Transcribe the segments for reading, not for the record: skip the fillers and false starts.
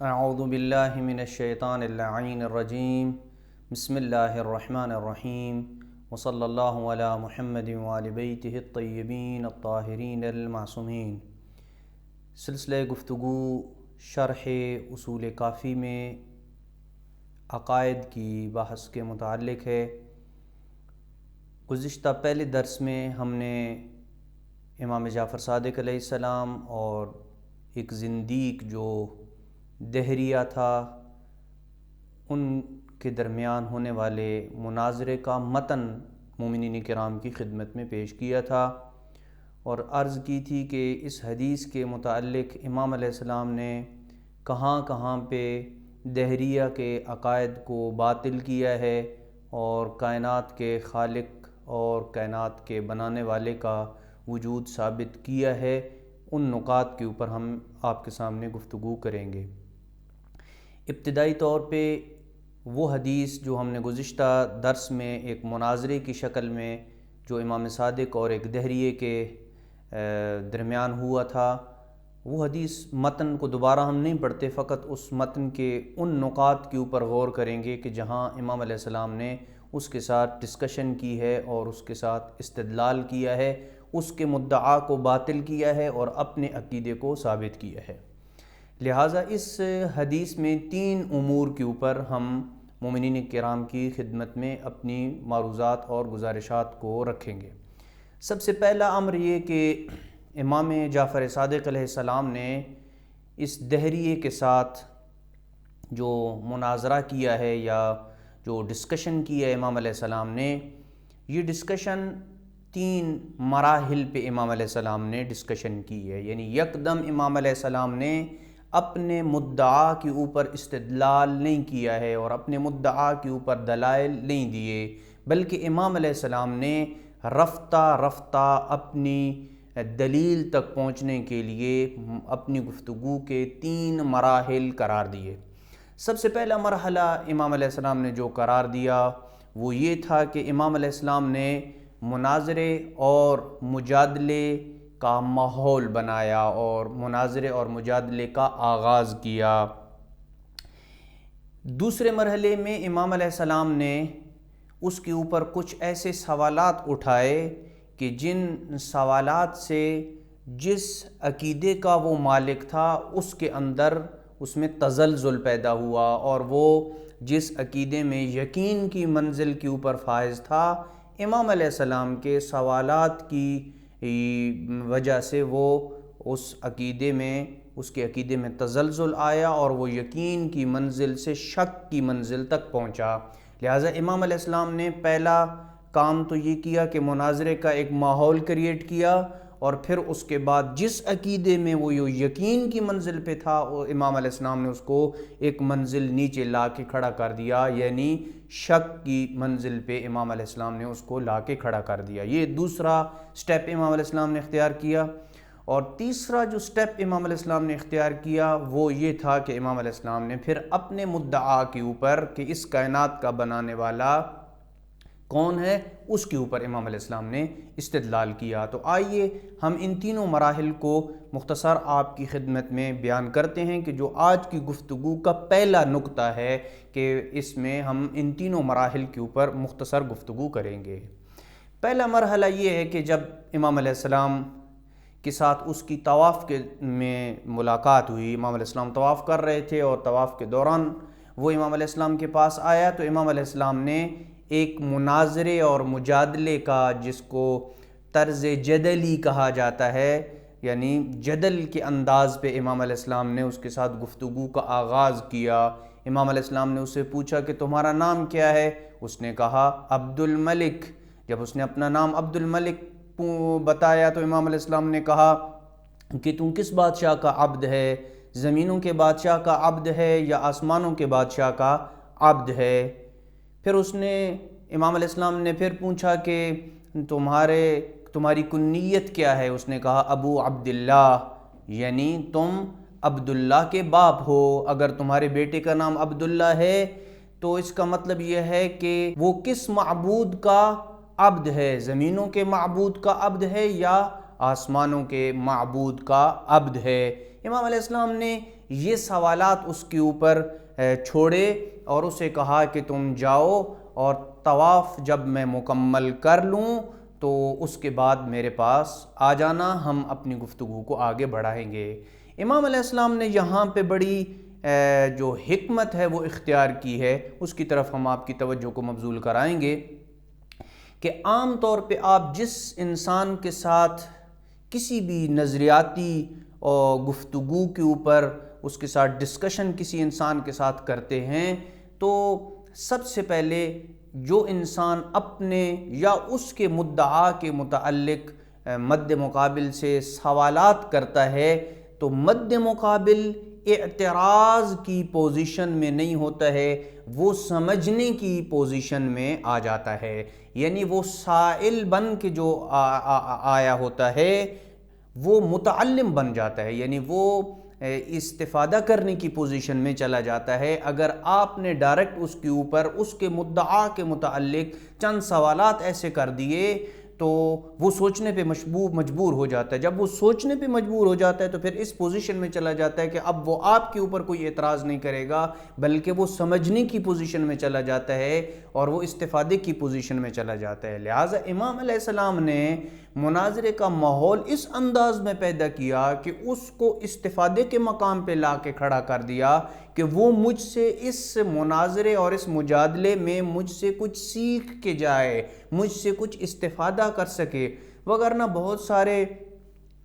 اعوذ باللہ من الشیطان اللعین الرجیم بسم اللہ الرحمن الرحیم وصلی اللہ علی محمد وآل بیتہ الطیبین الطاہرین المعصومین۔ سلسلہ گفتگو شرح اصول کافی میں عقائد کی بحث کے متعلق ہے۔ گزشتہ پہلے درس میں ہم نے امام جعفر صادق علیہ السلام اور ایک زندیق جو دہریہ تھا ان کے درمیان ہونے والے مناظرے کا متن مومنین کرام کی خدمت میں پیش کیا تھا، اور عرض کی تھی کہ اس حدیث کے متعلق امام علیہ السلام نے کہاں کہاں پہ دہریہ کے عقائد کو باطل کیا ہے اور کائنات کے خالق اور کائنات کے بنانے والے کا وجود ثابت کیا ہے۔ ان نکات کے اوپر ہم آپ کے سامنے گفتگو کریں گے۔ ابتدائی طور پہ وہ حدیث جو ہم نے گزشتہ درس میں ایک مناظرے کی شکل میں جو امام صادق اور ایک دہریے کے درمیان ہوا تھا، وہ حدیث متن کو دوبارہ ہم نہیں پڑھتے، فقط اس متن کے ان نکات کے اوپر غور کریں گے کہ جہاں امام علیہ السلام نے اس کے ساتھ ڈسکشن کی ہے اور اس کے ساتھ استدلال کیا ہے، اس کے مدعا کو باطل کیا ہے اور اپنے عقیدے کو ثابت کیا ہے۔ لہٰذا اس حدیث میں تین امور کے اوپر ہم مومنین کرام کی خدمت میں اپنی معروضات اور گزارشات کو رکھیں گے۔ سب سے پہلا امر یہ کہ امام جعفر صادق علیہ السلام نے اس دہریے کے ساتھ جو مناظرہ کیا ہے یا جو ڈسکشن کی ہے امام علیہ السلام نے، یہ ڈسکشن تین مراحل پہ امام علیہ السلام نے ڈسکشن کی ہے، یعنی یکدم امام علیہ السلام نے اپنے مدعا کے اوپر استدلال نہیں کیا ہے اور اپنے مدعا کے اوپر دلائل نہیں دیے، بلکہ امام علیہ السلام نے رفتہ رفتہ اپنی دلیل تک پہنچنے کے لیے اپنی گفتگو کے تین مراحل قرار دیے۔ سب سے پہلا مرحلہ امام علیہ السلام نے جو قرار دیا وہ یہ تھا کہ امام علیہ السلام نے مناظرے اور مجادلے کا ماحول بنایا اور مناظرے اور مجادلے کا آغاز کیا۔ دوسرے مرحلے میں امام علیہ السلام نے اس کے اوپر کچھ ایسے سوالات اٹھائے کہ جن سوالات سے جس عقیدے کا وہ مالک تھا اس کے اندر اس میں تزلزل پیدا ہوا، اور وہ جس عقیدے میں یقین کی منزل کے اوپر فائز تھا، امام علیہ السلام کے سوالات کی وجہ سے وہ اس کے عقیدے میں تزلزل آیا اور وہ یقین کی منزل سے شک کی منزل تک پہنچا۔ لہٰذا امام علیہ السلام نے پہلا کام تو یہ کیا کہ مناظرے کا ایک ماحول کریٹ کیا، اور پھر اس کے بعد جس عقیدے میں وہ یقین کی منزل پہ تھا امام علیہ السلام نے اس کو ایک منزل نیچے لا کے کھڑا کر دیا، یعنی شک کی منزل پہ امام علیہ السلام نے اس کو لا کے کھڑا کر دیا۔ یہ دوسرا سٹیپ امام علیہ السلام نے اختیار کیا۔ اور تیسرا جو سٹیپ امام علیہ السلام نے اختیار کیا وہ یہ تھا کہ امام علیہ السلام نے پھر اپنے مدعا کے اوپر کہ اس کائنات کا بنانے والا کون ہے اس کے اوپر امام علیہ السلام نے استدلال کیا۔ تو آئیے ہم ان تینوں مراحل کو مختصر آپ کی خدمت میں بیان کرتے ہیں کہ جو آج کی گفتگو کا پہلا نقطہ ہے کہ اس میں ہم ان تینوں مراحل کے اوپر مختصر گفتگو کریں گے۔ پہلا مرحلہ یہ ہے کہ جب امام علیہ السلام کے ساتھ اس کی طواف میں ملاقات ہوئی، امام علیہ السلام طواف کر رہے تھے اور طواف کے دوران وہ امام علیہ السلام کے پاس آیا، تو امام علیہ السلام نے ایک مناظرے اور مجادلے کا، جس کو طرز جدلی کہا جاتا ہے، یعنی جدل کے انداز پہ امام علیہ السلام نے اس کے ساتھ گفتگو کا آغاز کیا۔ امام علیہ السلام نے اسے پوچھا کہ تمہارا نام کیا ہے؟ اس نے کہا عبد الملک۔ جب اس نے اپنا نام عبد الملک بتایا تو امام علیہ السلام نے کہا کہ تم کس بادشاہ کا عبد ہے؟ زمینوں کے بادشاہ کا عبد ہے یا آسمانوں کے بادشاہ کا عبد ہے؟ پھر امام علیہ السلام نے پھر پوچھا کہ تمہاری کنیت کیا ہے؟ اس نے کہا ابو عبداللہ، یعنی تم عبداللہ کے باپ ہو۔ اگر تمہارے بیٹے کا نام عبداللہ ہے تو اس کا مطلب یہ ہے کہ وہ کس معبود کا عبد ہے؟ زمینوں کے معبود کا عبد ہے یا آسمانوں کے معبود کا عبد ہے؟ امام علیہ السلام نے یہ سوالات اس کے اوپر چھوڑے اور اسے کہا کہ تم جاؤ اور طواف جب میں مکمل کر لوں تو اس کے بعد میرے پاس آ جانا، ہم اپنی گفتگو کو آگے بڑھائیں گے۔ امام علیہ السلام نے یہاں پہ بڑی جو حکمت ہے وہ اختیار کی ہے، اس کی طرف ہم آپ کی توجہ کو مبذول کرائیں گے کہ عام طور پہ آپ جس انسان کے ساتھ کسی بھی نظریاتی اور گفتگو کے اوپر اس کے ساتھ ڈسکشن کسی انسان کے ساتھ کرتے ہیں تو سب سے پہلے جو انسان اپنے یا اس کے مدعا کے متعلق مد مقابل سے سوالات کرتا ہے تو مد مقابل اعتراض کی پوزیشن میں نہیں ہوتا ہے، وہ سمجھنے کی پوزیشن میں آ جاتا ہے، یعنی وہ سائل بن کے جو آیا ہوتا ہے وہ متعلم بن جاتا ہے، یعنی وہ استفادہ کرنے کی پوزیشن میں چلا جاتا ہے۔ اگر آپ نے ڈائریکٹ اس کے اوپر اس کے مدعا کے متعلق چند سوالات ایسے کر دیے تو وہ سوچنے پہ مجبور ہو جاتا ہے۔ جب وہ سوچنے پہ مجبور ہو جاتا ہے تو پھر اس پوزیشن میں چلا جاتا ہے کہ اب وہ آپ کے اوپر کوئی اعتراض نہیں کرے گا، بلکہ وہ سمجھنے کی پوزیشن میں چلا جاتا ہے اور وہ استفادے کی پوزیشن میں چلا جاتا ہے۔ لہٰذا امام علیہ السلام نے مناظرے کا ماحول اس انداز میں پیدا کیا کہ اس کو استفادے کے مقام پہ لا کے کھڑا کر دیا کہ وہ مجھ سے اس مناظرے اور اس مجادلے میں مجھ سے کچھ سیکھ کے جائے، مجھ سے کچھ استفادہ کر سکے، وگرنہ بہت سارے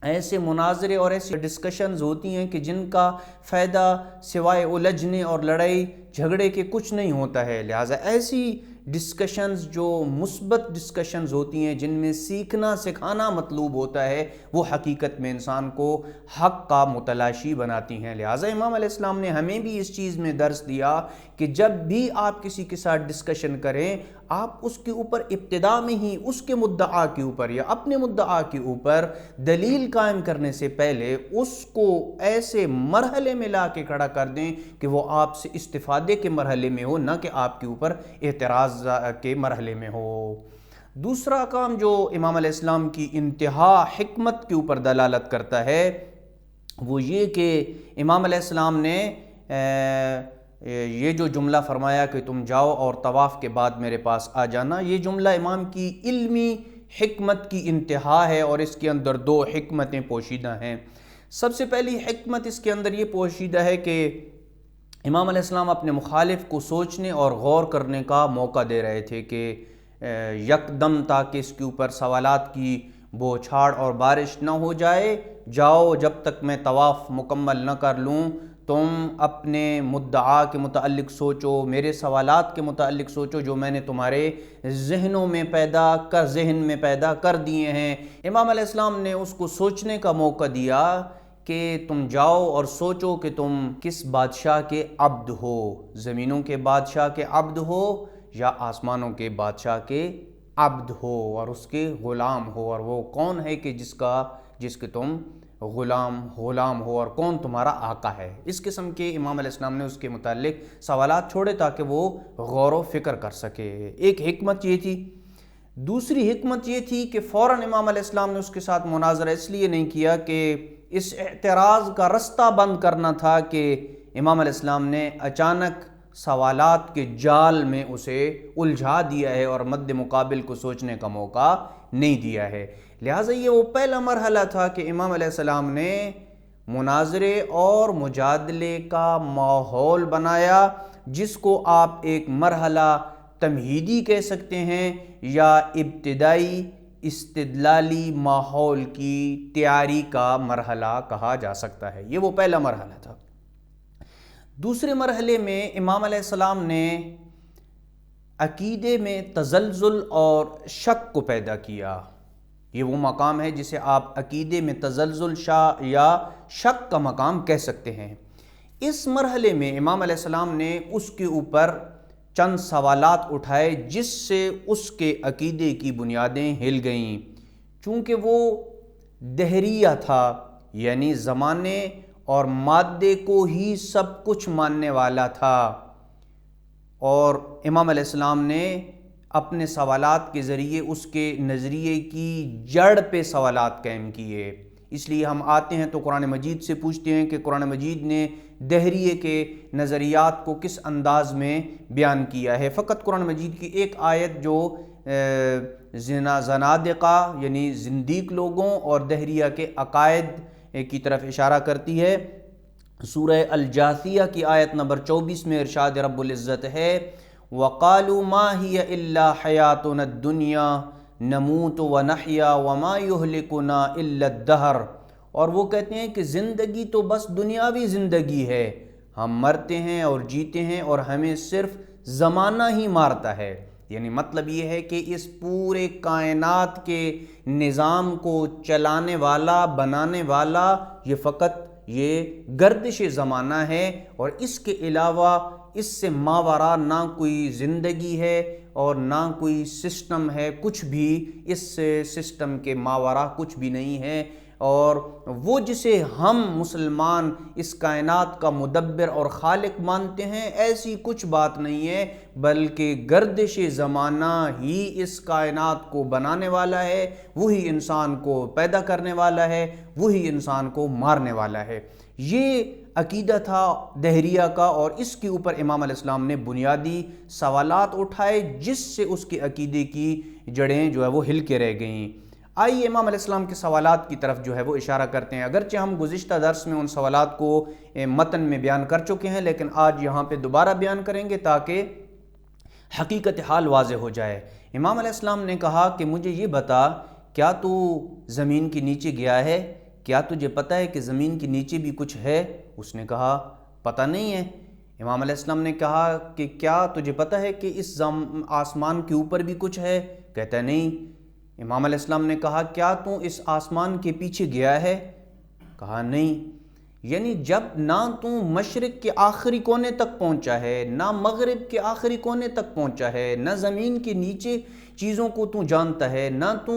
ایسے مناظرے اور ایسی ڈسکشنز ہوتی ہیں کہ جن کا فائدہ سوائے الجھنے اور لڑائی جھگڑے کے کچھ نہیں ہوتا ہے۔ لہٰذا ایسی ڈسکشنز جو مثبت ڈسکشنز ہوتی ہیں جن میں سیکھنا سکھانا مطلوب ہوتا ہے وہ حقیقت میں انسان کو حق کا متلاشی بناتی ہیں۔ لہٰذا امام علیہ السلام نے ہمیں بھی اس چیز میں درس دیا کہ جب بھی آپ کسی کے ساتھ ڈسکشن کریں آپ اس کے اوپر ابتدا میں ہی اس کے مدعا کے اوپر یا اپنے مدعا کے اوپر دلیل قائم کرنے سے پہلے اس کو ایسے مرحلے میں لا کے کھڑا کر دیں کہ وہ آپ سے استفادے کے مرحلے میں ہو، نہ کہ آپ کے اوپر اعتراض کے مرحلے میں ہو۔ دوسرا کام جو امام علیہ السلام کی انتہا حکمت کے اوپر دلالت کرتا ہے وہ یہ کہ امام علیہ السلام نے یہ جو جملہ فرمایا کہ تم جاؤ اور طواف کے بعد میرے پاس آ جانا، یہ جملہ امام کی علمی حکمت کی انتہا ہے اور اس کے اندر دو حکمتیں پوشیدہ ہیں۔ سب سے پہلی حکمت اس کے اندر یہ پوشیدہ ہے کہ امام علیہ السلام اپنے مخالف کو سوچنے اور غور کرنے کا موقع دے رہے تھے کہ یکدم تاکہ اس کے اوپر سوالات کی بوچھاڑ اور بارش نہ ہو جائے، جاؤ جب تک میں طواف مکمل نہ کر لوں تم اپنے مدعا کے متعلق سوچو، میرے سوالات کے متعلق سوچو جو میں نے تمہارے ذہن میں پیدا کر دیے ہیں۔ امام علیہ السلام نے اس کو سوچنے کا موقع دیا کہ تم جاؤ اور سوچو کہ تم کس بادشاہ کے عبد ہو، زمینوں کے بادشاہ کے عبد ہو یا آسمانوں کے بادشاہ کے عبد ہو اور اس کے غلام ہو، اور وہ کون ہے کہ جس کے تم غلام ہو اور کون تمہارا آقا ہے۔ اس قسم کے امام علیہ السلام نے اس کے متعلق سوالات چھوڑے تاکہ وہ غور و فکر کر سکے۔ ایک حکمت یہ تھی۔ دوسری حکمت یہ تھی کہ فوراً امام علیہ السلام نے اس کے ساتھ مناظرہ اس لیے نہیں کیا کہ اس اعتراض کا رستہ بند کرنا تھا کہ امام علیہ السلام نے اچانک سوالات کے جال میں اسے الجھا دیا ہے اور مد مقابل کو سوچنے کا موقع نہیں دیا ہے۔ لہٰذا یہ وہ پہلا مرحلہ تھا کہ امام علیہ السلام نے مناظرے اور مجادلے کا ماحول بنایا جس کو آپ ایک مرحلہ تمہیدی کہہ سکتے ہیں یا ابتدائی استدلالی ماحول کی تیاری کا مرحلہ کہا جا سکتا ہے۔ یہ وہ پہلا مرحلہ تھا۔ دوسرے مرحلے میں امام علیہ السلام نے عقیدے میں تزلزل اور شک کو پیدا کیا۔ یہ وہ مقام ہے جسے آپ عقیدے میں تزلزل یا شک کا مقام کہہ سکتے ہیں۔ اس مرحلے میں امام علیہ السلام نے اس کے اوپر چند سوالات اٹھائے جس سے اس کے عقیدے کی بنیادیں ہل گئیں، چونکہ وہ دہریہ تھا، یعنی زمانے اور مادے کو ہی سب کچھ ماننے والا تھا، اور امام علیہ السلام نے اپنے سوالات کے ذریعے اس کے نظریے کی جڑ پہ سوالات قائم کیے۔ اس لیے ہم آتے ہیں تو قرآن مجید سے پوچھتے ہیں کہ قرآن مجید نے دہریے کے نظریات کو کس انداز میں بیان کیا ہے۔ فقط قرآن مجید کی ایک آیت جو زنادقہ یعنی زندیق لوگوں اور دہریہ کے عقائد کی طرف اشارہ کرتی ہے۔ سورہ الجاثیہ کی آیت نمبر 24 میں ارشاد رب العزت ہے وَقَالُوا مَا هِيَ إِلَّا حَيَاتُنَا الدُّنْيَا نَمُوتُ وَنَحْيَا وَمَا يُهْلِكُنَا إِلَّا الدَّهْرُ، اور وہ کہتے ہیں کہ زندگی تو بس دنیاوی زندگی ہے، ہم مرتے ہیں اور جیتے ہیں اور ہمیں صرف زمانہ ہی مارتا ہے۔ یعنی مطلب یہ ہے کہ اس پورے کائنات کے نظام کو چلانے والا بنانے والا یہ فقط یہ گردش زمانہ ہے، اور اس کے علاوہ اس سے ماورا نہ کوئی زندگی ہے اور نہ کوئی سسٹم ہے، کچھ بھی اس سسٹم کے ماورا کچھ بھی نہیں ہے۔ اور وہ جسے ہم مسلمان اس کائنات کا مدبر اور خالق مانتے ہیں، ایسی کچھ بات نہیں ہے، بلکہ گردش زمانہ ہی اس کائنات کو بنانے والا ہے، وہی انسان کو پیدا کرنے والا ہے، وہی انسان کو مارنے والا ہے۔ یہ عقیدہ تھا دہریہ کا، اور اس کے اوپر امام علیہ السلام نے بنیادی سوالات اٹھائے جس سے اس کے عقیدے کی جڑیں جو ہے وہ ہل کے رہ گئیں۔ آئیے امام علیہ السلام کے سوالات کی طرف جو ہے وہ اشارہ کرتے ہیں، اگرچہ ہم گزشتہ درس میں ان سوالات کو متن میں بیان کر چکے ہیں، لیکن آج یہاں پہ دوبارہ بیان کریں گے تاکہ حقیقت حال واضح ہو جائے۔ امام علیہ السلام نے کہا کہ مجھے یہ بتا، کیا تو زمین کے نیچے گیا ہے؟ کیا تجھے پتہ ہے کہ زمین کے نیچے بھی کچھ ہے؟ اس نے کہا پتہ نہیں ہے۔ امام علیہ السلام نے کہا کہ کیا تجھے پتہ ہے کہ اس آسمان کے اوپر بھی کچھ ہے؟ کہتا نہیں۔ امام علیہ السلام نے کہا کیا تو اس آسمان کے پیچھے گیا ہے؟ کہا نہیں۔ یعنی جب نہ تو مشرق کے آخری کونے تک پہنچا ہے، نہ مغرب کے آخری کونے تک پہنچا ہے، نہ زمین کے نیچے چیزوں کو تو جانتا ہے، نہ تو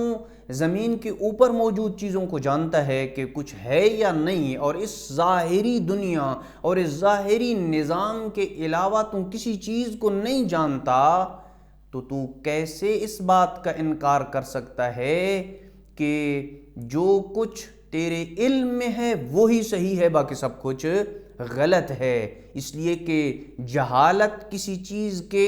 زمین کے اوپر موجود چیزوں کو جانتا ہے کہ کچھ ہے یا نہیں، اور اس ظاہری دنیا اور اس ظاہری نظام کے علاوہ تو کسی چیز کو نہیں جانتا، تو کیسے اس بات کا انکار کر سکتا ہے کہ جو کچھ تیرے علم میں ہے وہی صحیح ہے، باقی سب کچھ غلط ہے؟ اس لیے کہ جہالت کسی چیز کے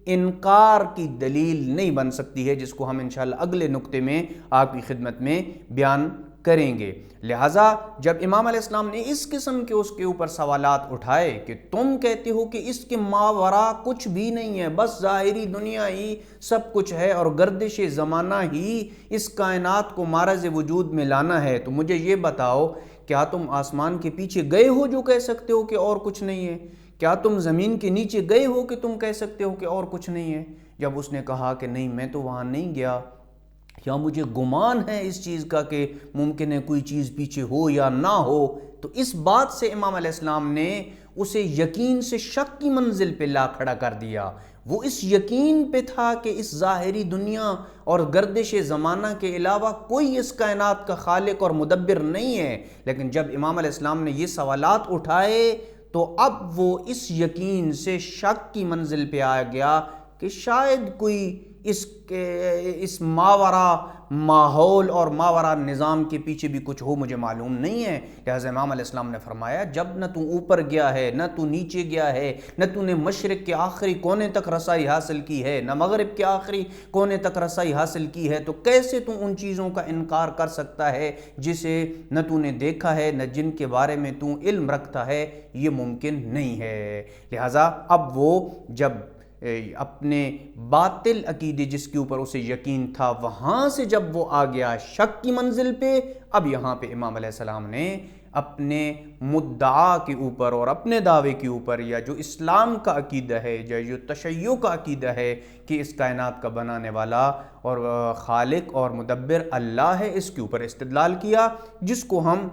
انکار کی دلیل نہیں بن سکتی ہے، جس کو ہم انشاءاللہ اگلے نقطے میں آپ کی خدمت میں بیان کریں گے۔ لہٰذا جب امام علیہ السلام نے اس قسم کے اس کے اوپر سوالات اٹھائے کہ تم کہتے ہو کہ اس کے ماورا کچھ بھی نہیں ہے، بس ظاہری دنیا ہی سب کچھ ہے اور گردش زمانہ ہی اس کائنات کو معرض وجود میں لانا ہے، تو مجھے یہ بتاؤ کیا تم آسمان کے پیچھے گئے ہو جو کہہ سکتے ہو کہ اور کچھ نہیں ہے؟ کیا تم زمین کے نیچے گئے ہو کہ تم کہہ سکتے ہو کہ اور کچھ نہیں ہے؟ جب اس نے کہا کہ نہیں میں تو وہاں نہیں گیا، یا مجھے گمان ہے اس چیز کا کہ ممکن ہے کوئی چیز پیچھے ہو یا نہ ہو، تو اس بات سے امام علیہ السلام نے اسے یقین سے شک کی منزل پہ لا کھڑا کر دیا۔ وہ اس یقین پہ تھا کہ اس ظاہری دنیا اور گردش زمانہ کے علاوہ کوئی اس کائنات کا خالق اور مدبر نہیں ہے، لیکن جب امام علیہ السلام نے یہ سوالات اٹھائے تو اب وہ اس یقین سے شک کی منزل پہ آ گیا کہ شاید کوئی اس ماورا ماحول اور ماورا نظام کے پیچھے بھی کچھ ہو، مجھے معلوم نہیں ہے۔ لہذا امام علیہ السلام نے فرمایا جب نہ تو اوپر گیا ہے، نہ تو نیچے گیا ہے، نہ تو نے مشرق کے آخری کونے تک رسائی حاصل کی ہے، نہ مغرب کے آخری کونے تک رسائی حاصل کی ہے، تو کیسے تو ان چیزوں کا انکار کر سکتا ہے جسے نہ تو نے دیکھا ہے، نہ جن کے بارے میں تو علم رکھتا ہے؟ یہ ممکن نہیں ہے۔ لہذا اب وہ جب اپنے باطل عقیدے جس کے اوپر اسے یقین تھا وہاں سے جب وہ آ گیا شک کی منزل پہ، اب یہاں پہ امام علیہ السلام نے اپنے مدعا کے اوپر اور اپنے دعوے کے اوپر، یا جو اسلام کا عقیدہ ہے، یا جو تشیع کا عقیدہ ہے کہ اس کائنات کا بنانے والا اور خالق اور مدبر اللہ ہے، اس کے اوپر استدلال کیا، جس کو ہم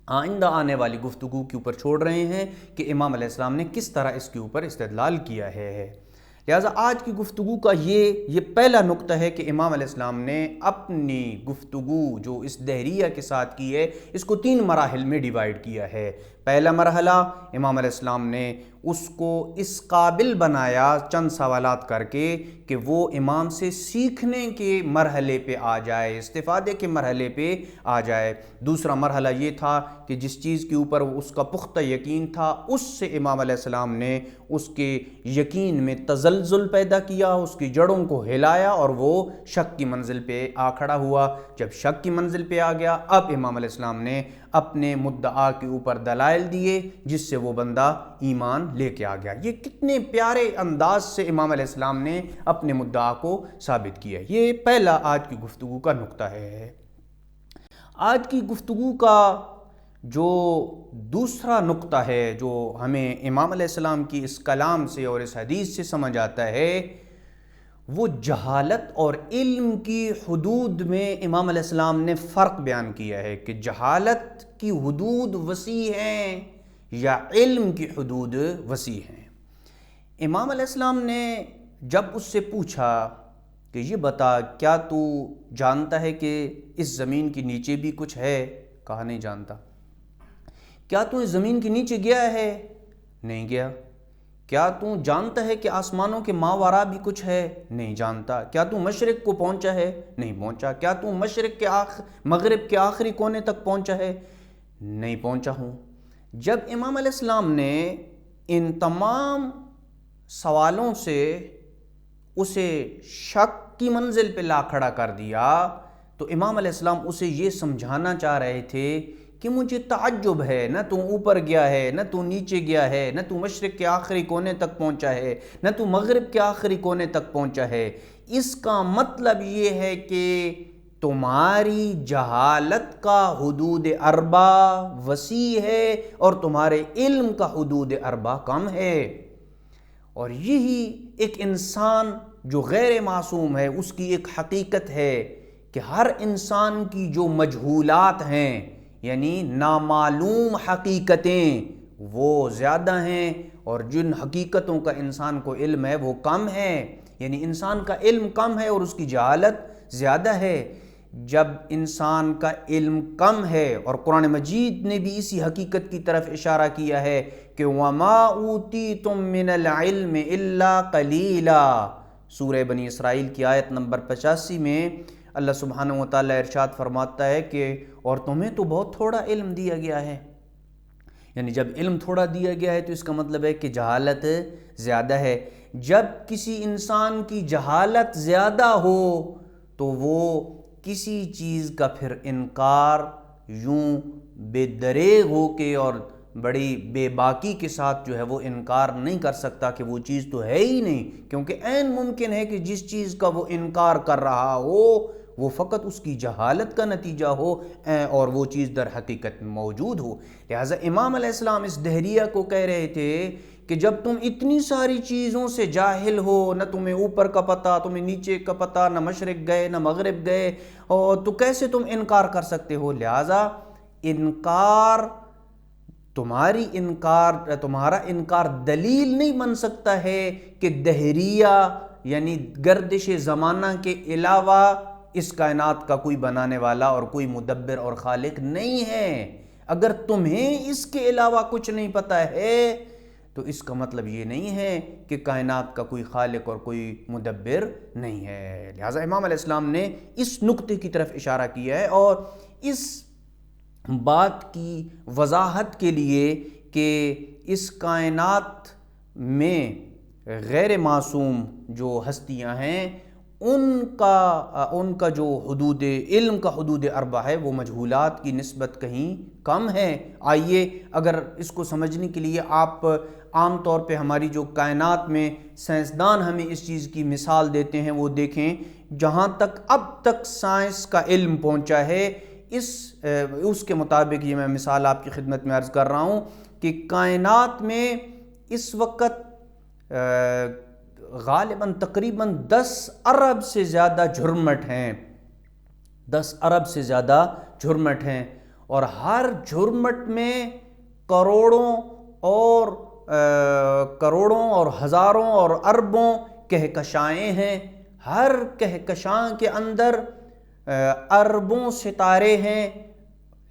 آئندہ آنے والی گفتگو کے اوپر چھوڑ رہے ہیں کہ امام علیہ السلام نے کس طرح اس کے اوپر استدلال کیا ہے۔ لہٰذا آج کی گفتگو کا یہ پہلا نقطہ ہے کہ امام علیہ السلام نے اپنی گفتگو جو اس دہریہ کے ساتھ کی ہے اس کو 3 مراحل میں ڈیوائیڈ کیا ہے۔ پہلا مرحلہ امام علیہ السلام نے اس کو اس قابل بنایا چند سوالات کر کے کہ وہ امام سے سیکھنے کے مرحلے پہ آ جائے، استفادے کے مرحلے پہ آ جائے۔ دوسرا مرحلہ یہ تھا کہ جس چیز کے اوپر اس کا پختہ یقین تھا، اس سے امام علیہ السلام نے اس کے یقین میں تزلزل پیدا کیا، اس کی جڑوں کو ہلایا اور وہ شک کی منزل پہ آ کھڑا ہوا۔ جب شک کی منزل پہ آ گیا، اب امام علیہ السلام نے اپنے مدعا کے اوپر دلائل دیے جس سے وہ بندہ ایمان لے کے آ گیا۔ یہ کتنے پیارے انداز سے امام علیہ السلام نے اپنے مدعا کو ثابت کیا۔ یہ پہلا آج کی گفتگو کا نقطہ ہے۔ آج کی گفتگو کا جو دوسرا نقطہ ہے جو ہمیں امام علیہ السلام کی اس کلام سے اور اس حدیث سے سمجھ آتا ہے، وہ جہالت اور علم کی حدود میں امام علیہ السلام نے فرق بیان کیا ہے کہ جہالت کی حدود وسیع ہیں یا علم کی حدود وسیع ہیں۔ امام علیہ السلام نے جب اس سے پوچھا کہ یہ بتا کیا تو جانتا ہے کہ اس زمین کے نیچے بھی کچھ ہے؟ کہا نہیں جانتا۔ کیا تو اس زمین کے نیچے گیا ہے؟ نہیں گیا۔ کیا تو جانتا ہے کہ آسمانوں کے ماوراء بھی کچھ ہے؟ نہیں جانتا۔ کیا تو مشرق کو پہنچا ہے؟ نہیں پہنچا۔ کیا تو مشرق کے مغرب کے آخری کونے تک پہنچا ہے؟ نہیں پہنچا ہوں۔ جب امام علیہ السلام نے ان تمام سوالوں سے اسے شک کی منزل پہ لا کھڑا کر دیا تو امام علیہ السلام اسے یہ سمجھانا چاہ رہے تھے کہ مجھے تعجب ہے، نہ تو اوپر گیا ہے، نہ تو نیچے گیا ہے، نہ تو مشرق کے آخری کونے تک پہنچا ہے، نہ تو مغرب کے آخری کونے تک پہنچا ہے۔ اس کا مطلب یہ ہے کہ تمہاری جہالت کا حدود اربع وسیع ہے اور تمہارے علم کا حدود اربع کم ہے۔ اور یہی ایک انسان جو غیر معصوم ہے اس کی ایک حقیقت ہے کہ ہر انسان کی جو مجہولات ہیں یعنی نامعلوم حقیقتیں وہ زیادہ ہیں اور جن حقیقتوں کا انسان کو علم ہے وہ کم ہے، یعنی انسان کا علم کم ہے اور اس کی جہالت زیادہ ہے۔ جب انسان کا علم کم ہے، اور قرآن مجید نے بھی اسی حقیقت کی طرف اشارہ کیا ہے کہ وَمَا أُوتِيتُم مِّنَ الْعِلْمِ إِلَّا قَلِيلًا، سورہ بنی اسرائیل کی آیت نمبر 85 میں اللہ سبحانہ وتعالی ارشاد فرماتا ہے کہ اور تمہیں تو بہت تھوڑا علم دیا گیا ہے۔ یعنی جب علم تھوڑا دیا گیا ہے تو اس کا مطلب ہے کہ جہالت زیادہ ہے۔ جب کسی انسان کی جہالت زیادہ ہو تو وہ کسی چیز کا پھر انکار یوں بے دریغ ہو کے اور بڑی بے باکی کے ساتھ جو ہے وہ انکار نہیں کر سکتا کہ وہ چیز تو ہے ہی نہیں، کیونکہ عین ممکن ہے کہ جس چیز کا وہ انکار کر رہا ہو وہ فقط اس کی جہالت کا نتیجہ ہو اور وہ چیز در حقیقت موجود ہو۔ لہٰذا امام علیہ السلام اس دہریہ کو کہہ رہے تھے کہ جب تم اتنی ساری چیزوں سے جاہل ہو، نہ تمہیں اوپر کا پتہ، تمہیں نیچے کا پتہ، نہ مشرق گئے نہ مغرب گئے، اور تو کیسے تم انکار کر سکتے ہو؟ لہٰذا تمہارا انکار دلیل نہیں بن سکتا ہے کہ دہریہ یعنی گردش زمانہ کے علاوہ اس کائنات کا کوئی بنانے والا اور کوئی مدبر اور خالق نہیں ہے۔ اگر تمہیں اس کے علاوہ کچھ نہیں پتہ ہے تو اس کا مطلب یہ نہیں ہے کہ کائنات کا کوئی خالق اور کوئی مدبر نہیں ہے۔ لہٰذا امام علیہ السلام نے اس نقطے کی طرف اشارہ کیا ہے اور اس بات کی وضاحت کے لیے کہ اس کائنات میں غیر معصوم جو ہستیاں ہیں ان کا جو حدود علم کا حدود اربع ہے وہ مجہولات کی نسبت کہیں کم ہے۔ آئیے اگر اس کو سمجھنے کے لیے آپ عام طور پہ ہماری جو کائنات میں سائنسدان ہمیں اس چیز کی مثال دیتے ہیں وہ دیکھیں، جہاں تک اب تک سائنس کا علم پہنچا ہے اس کے مطابق یہ میں مثال آپ کی خدمت میں عرض کر رہا ہوں کہ کائنات میں اس وقت غالباً تقریباً 10 ارب سے زیادہ جھرمٹ ہیں، 10 ارب سے زیادہ جھرمٹ ہیں، اور ہر جھرمٹ میں کروڑوں اور ہزاروں اور اربوں کہکشائیں ہیں۔ ہر کہکشاں کے اندر اربوں ستارے ہیں۔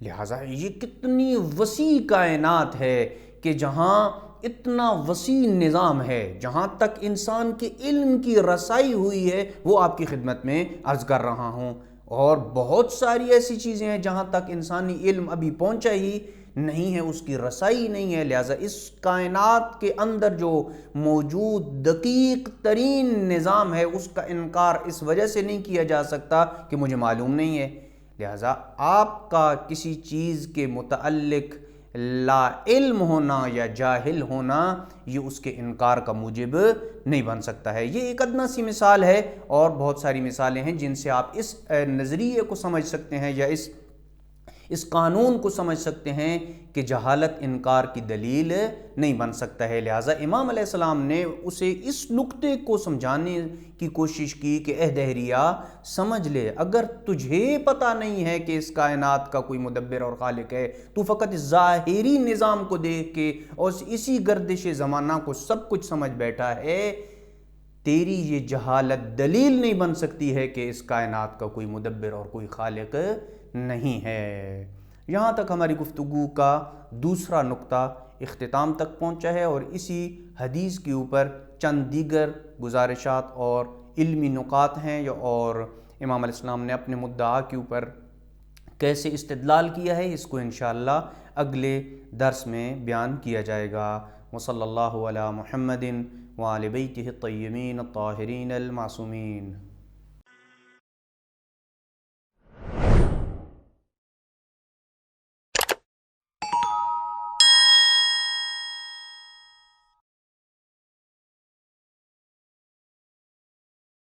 لہٰذا یہ کتنی وسیع کائنات ہے کہ جہاں اتنا وسیع نظام ہے، جہاں تک انسان کے علم کی رسائی ہوئی ہے وہ آپ کی خدمت میں عرض کر رہا ہوں، اور بہت ساری ایسی چیزیں ہیں جہاں تک انسانی علم ابھی پہنچا ہی نہیں ہے، اس کی رسائی نہیں ہے۔ لہٰذا اس کائنات کے اندر جو موجود دقیق ترین نظام ہے اس کا انکار اس وجہ سے نہیں کیا جا سکتا کہ مجھے معلوم نہیں ہے۔ لہٰذا آپ کا کسی چیز کے متعلق لا علم ہونا یا جاہل ہونا یہ اس کے انکار کا موجب نہیں بن سکتا ہے۔ یہ ایک ادنیٰ سی مثال ہے، اور بہت ساری مثالیں ہیں جن سے آپ اس نظریے کو سمجھ سکتے ہیں یا اس قانون کو سمجھ سکتے ہیں کہ جہالت انکار کی دلیل نہیں بن سکتا ہے۔ لہٰذا امام علیہ السلام نے اسے اس نقطے کو سمجھانے کی کوشش کی کہ اے دہریہ سمجھ لے، اگر تجھے پتہ نہیں ہے کہ اس کائنات کا کوئی مدبر اور خالق ہے، تو فقط اس ظاہری نظام کو دیکھ کے اور اسی گردش زمانہ کو سب کچھ سمجھ بیٹھا ہے، تیری یہ جہالت دلیل نہیں بن سکتی ہے کہ اس کائنات کا کوئی مدبر اور کوئی خالق نہیں ہے۔ یہاں تک ہماری گفتگو کا دوسرا نقطہ اختتام تک پہنچا ہے، اور اسی حدیث کے اوپر چند دیگر گزارشات اور علمی نکات ہیں، اور امام علیہ السلام نے اپنے مدعا کے اوپر کیسے استدلال کیا ہے اس کو انشاءاللہ اگلے درس میں بیان کیا جائے گا۔ وصلی اللہ علی محمد وآل بیتہ الطیبین الطاہرین المعصومین۔